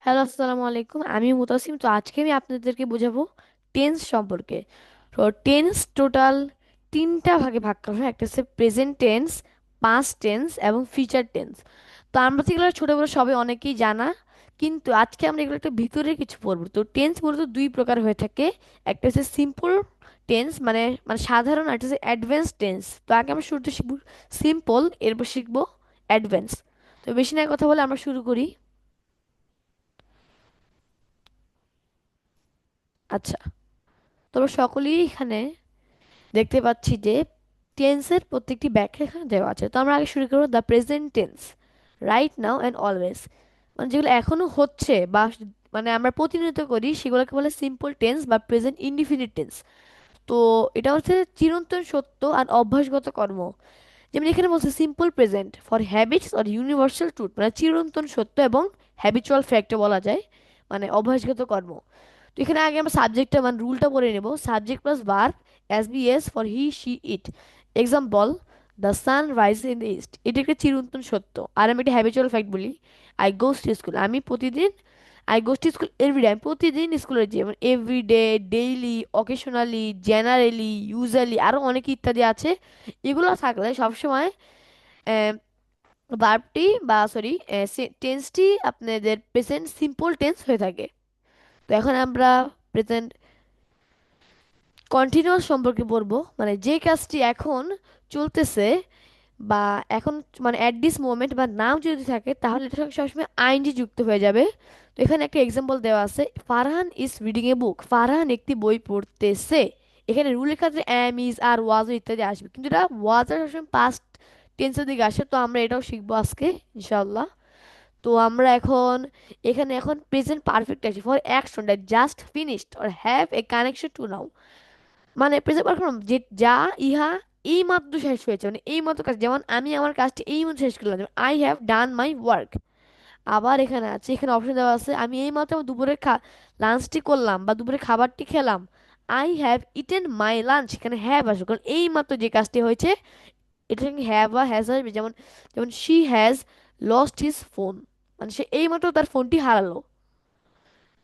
Hello, আসসালামু আলাইকুম। আমি মুতাসিম। তো আজকে আমি আপনাদেরকে বোঝাবো টেন্স সম্পর্কে। তো টেন্স টোটাল তিনটা ভাগে ভাগ করা হয়। একটা হচ্ছে প্রেজেন্ট টেন্স, পাস্ট টেন্স এবং ফিউচার টেন্স। তো আমরা তো এগুলো ছোটোবেলা সবাই অনেকেই জানা, কিন্তু আজকে আমরা এগুলো একটা ভিতরে কিছু পড়বো। তো টেন্স মূলত দুই প্রকার হয়ে থাকে। একটা হচ্ছে সিম্পল টেন্স, মানে মানে সাধারণ, আর একটা হচ্ছে অ্যাডভান্স টেন্স। তো আগে আমরা শুরুতে শিখবো সিম্পল, এরপর শিখবো অ্যাডভান্স। তো বেশি না কথা বলে আমরা শুরু করি। আচ্ছা, তোমরা সকলেই এখানে দেখতে পাচ্ছি যে টেন্সের প্রত্যেকটি ব্যাখ্যা এখানে দেওয়া আছে। তো আমরা আগে শুরু করবো the present tense, right now and always. মানে যেগুলো এখনো হচ্ছে বা মানে আমরা প্রতিনিয়ত করি সেগুলোকে বলে সিম্পল টেন্স বা প্রেজেন্ট ইনডিফিনিট টেন্স। তো এটা হচ্ছে চিরন্তন সত্য আর অভ্যাসগত কর্ম। যেমন এখানে বলছে simple present for habits or universal truth, মানে চিরন্তন সত্য এবং হ্যাবিচুয়াল ফ্যাক্টে বলা যায়, মানে অভ্যাসগত কর্ম। তো এখানে আগে আমরা সাবজেক্টটা মানে রুলটা পড়ে নেব। Subject plus verb, S B S for he she it. Example, the sun rise in the east, এটা একটা চিরন্তন সত্য। আর আমি একটা হ্যাবিচুয়াল ফ্যাক্ট বলি, আই গোস টু স্কুল, আমি প্রতিদিন, I goes to school everyday, আমি প্রতিদিন স্কুলে যাই। যেমন everyday, daily, occasionally, generally, usually, আরও অনেক ইত্যাদি আছে। এগুলো থাকলে সবসময় ভার্বটি বা সরি টেন্সটি আপনাদের প্রেজেন্ট সিম্পল টেন্স হয়ে থাকে। তো এখন আমরা প্রেজেন্ট কন্টিনিউয়াস সম্পর্কে পড়বো, মানে যে কাজটি এখন চলতেছে বা এখন, মানে অ্যাট দিস মোমেন্ট বা নাও যদি থাকে তাহলে এটা সঙ্গে সবসময় আইনজি যুক্ত হয়ে যাবে। তো এখানে একটা এক্সাম্পল দেওয়া আছে, ফারহান ইজ রিডিং এ বুক, ফারহান একটি বই পড়তেছে। এখানে রুলের ক্ষেত্রে অ্যাম, ইজ, আর ওয়াজ ইত্যাদি আসবে, কিন্তু এটা ওয়াজ আর সবসময় পাস্ট টেন্সের দিকে আসে। তো আমরা এটাও শিখবো আজকে ইনশাল্লাহ। তো আমরা এখন এখানে এখন প্রেজেন্ট পারফেক্ট আছে for action that just finished or have a connection to now. মানে প্রেজেন্ট পারফেক্ট যে যা, ইহা, এই মাত্র শেষ হয়েছে, মানে এই মাত্র কাজ। যেমন আমি আমার কাজটি এই মাত্র শেষ করলাম, যেমন I have done my work. আবার এখানে আছে, এখানে অপশন দেওয়া আছে, আমি এই মাত্র আমার দুপুরের লাঞ্চটি করলাম বা দুপুরের খাবারটি খেলাম। I have eaten my lunch, এখানে হ্যাভ আসবে কারণ এই মাত্র যে কাজটি হয়েছে এটা সঙ্গে হ্যাভ বা হ্যাজ আসবে। যেমন যেমন she has lost his phone, মানে সে এই মাত্র তার ফোনটি হারালো।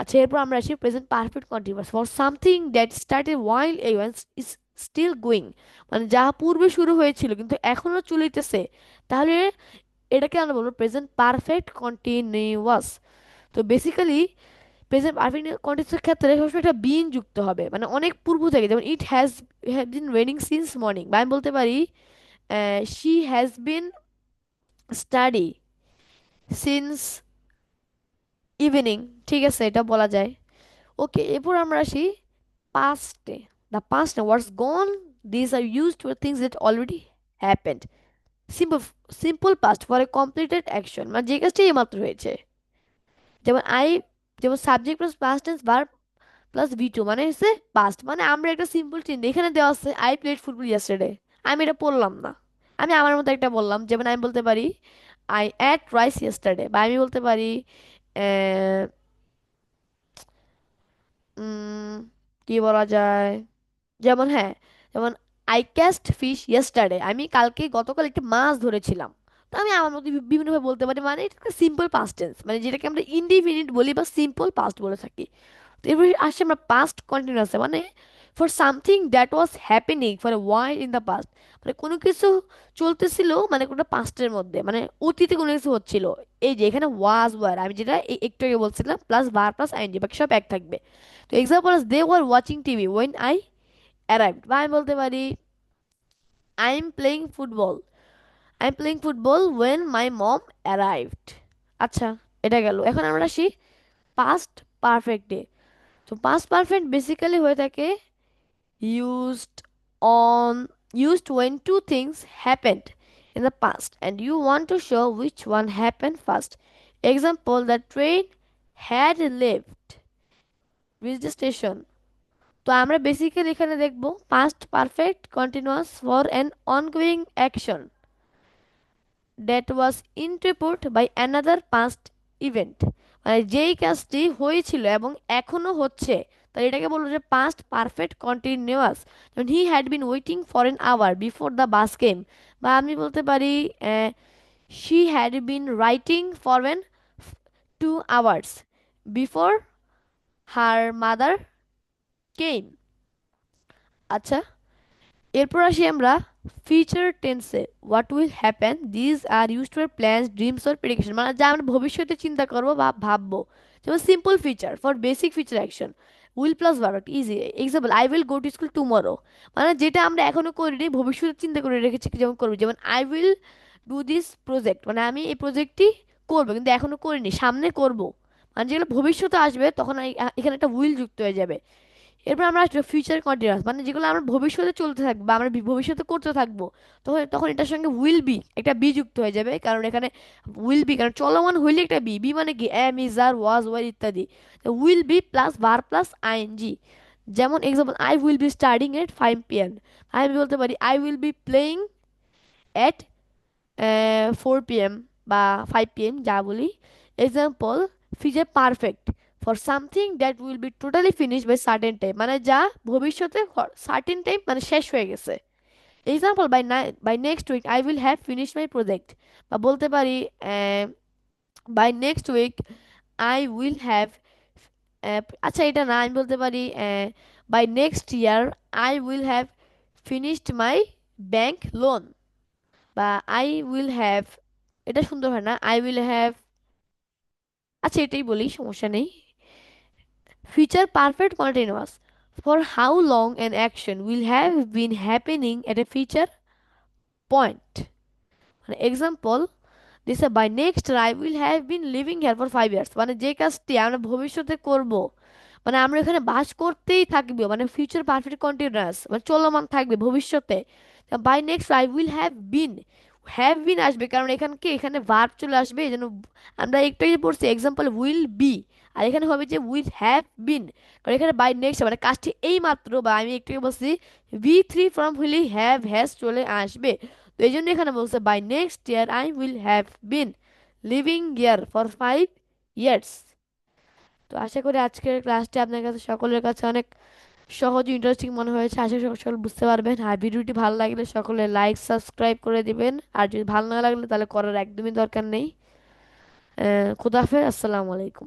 আচ্ছা, এরপর আমরা আসি present perfect continuous for something that started while a is still going, মানে যা পূর্বে শুরু হয়েছিল কিন্তু এখনো চলিতেছে, তাহলে এটাকে আমরা বলবো প্রেজেন্ট পারফেক্ট কন্টিনিউয়াস। তো বেসিক্যালি প্রেজেন্ট পারফেক্ট কন্টিনিউয়াসের ক্ষেত্রে সবসময় একটা বিন যুক্ত হবে, মানে অনেক পূর্ব থেকে। যেমন it has have been raining since morning, বা আমি বলতে পারি she has been study since evening. ঠিক আছে, এটা বলা যায়। ওকে, এরপর আমরা আসি পাস্টে। The past words gone, this are used for things that already happened. Simple, simple past for a completed action, মানে যে কাজটা এইমাত্র হয়েছে। যেমন আই, যেমন subject plus past tense verb plus V two, মানে হচ্ছে পাস্ট। মানে আমরা একটা সিম্পল চিন্তা, এখানে দেওয়া আছে আই প্লেড ফুটবল ইয়েস্টারডে, আমি এটা পড়লাম না, আমি আমার মতো একটা বললাম। যেমন আমি বলতে পারি আই অ্যাট রাইস ইয়েস্টারডে, বা আমি বলতে পারি আহ, কি বলা যায়, যেমন হ্যাঁ, যেমন আই ক্যাস্ট ফিশ ইয়েস্টারডে, আমি কালকে গতকাল একটা মাছ ধরেছিলাম। তো আমি আমার মতো বিভিন্নভাবে বলতে পারি, মানে এটা সিম্পল পাস্ট টেন্স, মানে যেটাকে আমরা ইনডিফিনিট বলি বা সিম্পল পাস্ট বলে থাকি। তো এবার আসছে আমরা পাস্ট কন্টিনিউয়াস, মানে for something that was happening for a while in the past, মানে কোনো কিছু চলতেছিল, মানে কোনো পাস্টের মধ্যে, মানে অতীতে কোনো কিছু হচ্ছিল। এই যে এখানে ওয়াজ ওয়ার, আমি যেটা একটু আগে বলছিলাম, প্লাস বার প্লাস আইএনজি, বাকি সব এক থাকবে। তো example they were watching TV when I arrived, বা আমি বলতে পারি I am playing football, I am playing football when my mom arrived. আচ্ছা, এটা গেল। এখন আমরা আসি পাস্ট পারফেক্টে। তো পাস্ট পারফেক্ট বেসিক্যালি হয়ে থাকে used on used when two things happened in the past and you want to show which one happened first. Example, the train had left, reached the station. তো আমরা basically এখানে দেখব past perfect continuous for an ongoing action that was interrupted by another past event, মানে যেই কাজটি হয়েছিল এবং এখনো হচ্ছে, তাহলে এটাকে বলবো যে পাস্ট পারফেক্ট কন্টিনিউয়াস। যেমন he had been waiting for an hour before the bus came, বা আমি বলতে পারি she had been writing for an 2 hours before her mother came. আচ্ছা, এরপর আসি আমরা ফিউচার টেন্সে। What will happen these are use to plans dreams or prediction, মানে যা আমরা ভবিষ্যতে চিন্তা করবো বা ভাববো। যেমন simple feature for basic feature action, will plus verb easy. Example, I will go to school tomorrow, মানে যেটা আমরা এখনো করিনি ভবিষ্যতে চিন্তা করে রেখেছি যেমন করবো। যেমন I will do this project, মানে আমি এই প্রজেক্টটি করবো কিন্তু এখনো করিনি, সামনে করব। মানে যেগুলো ভবিষ্যতে আসবে তখন এখানে একটা উইল যুক্ত হয়ে যাবে। এরপর আমরা আসবো ফিউচার কন্টিনিউয়াস, মানে যেগুলো আমরা ভবিষ্যতে চলতে থাকবো বা আমরা ভবিষ্যতে করতে থাকবো, তখন তখন এটার সঙ্গে উইল বি একটা বি যুক্ত হয়ে যাবে। কারণ এখানে উইল বি, কারণ চলমান হইলে একটা বি, বি মানে কি am is are was were ইত্যাদি। Will be plus verb plus ING. যেমন example, I will be studying at 5 p.m, আমি বলতে পারি I will be playing at 4 p.m বা 5 p.m, যা বলি। Example, feature perfect for something that will be totally finish by certain time, মানে যা ভবিষ্যতে সার্টেন টাইম মানে শেষ হয়ে গেছে। Example, by next week I will have finish my project. বা বলতে পারি by next week I will have, আচ্ছা এটা না, আমি বলতে পারি by next year I will have finished my bank loan. বা আই উইল হ্যাভ, এটা সুন্দর হয় না, আই উইল হ্যাভ, আচ্ছা এটাই বলি, সমস্যা নেই। Future perfect continuous for how long an action will have been happening at a future point. মানে এক্সাম্পল দিছে, by next I will have been living here for 5 years, মানে যে কাজটি আমরা ভবিষ্যতে করব, মানে আমরা এখানে বাস করতেই থাকবে, মানে ফিউচার পারফেক্ট কন্টিনিউয়াস মানে চলমান থাকবে ভবিষ্যতে। By next I will have been আসবে কারণ এখানে কি, এখানে ভার্ব চলে আসবে, এই জন্য আমরা একটু আগে পড়ছি এক্সাম্পল উইল বি, আর এখানে হবে যে উইল হ্যাভ বিন, কারণ এখানে বাই নেক্সট মানে কাজটি এই মাত্র, বা আমি একটু আগে বলছি V3 ফর্ম হইলে হ্যাভ হ্যাজ চলে আসবে। তো এই জন্য এখানে বলছে by next year I will have been living year for 5 years. তো আশা করি আজকের ক্লাসটি আপনার কাছে সকলের কাছে অনেক সহজ ইন্টারেস্টিং মনে হয়েছে। আশা করি সকল বুঝতে পারবেন। আর ভিডিওটি ভালো লাগলে সকলে লাইক সাবস্ক্রাইব করে দিবেন, আর যদি ভালো না লাগলে তাহলে করার একদমই দরকার নেই। খুদাহাফেজ, আসসালামু আলাইকুম।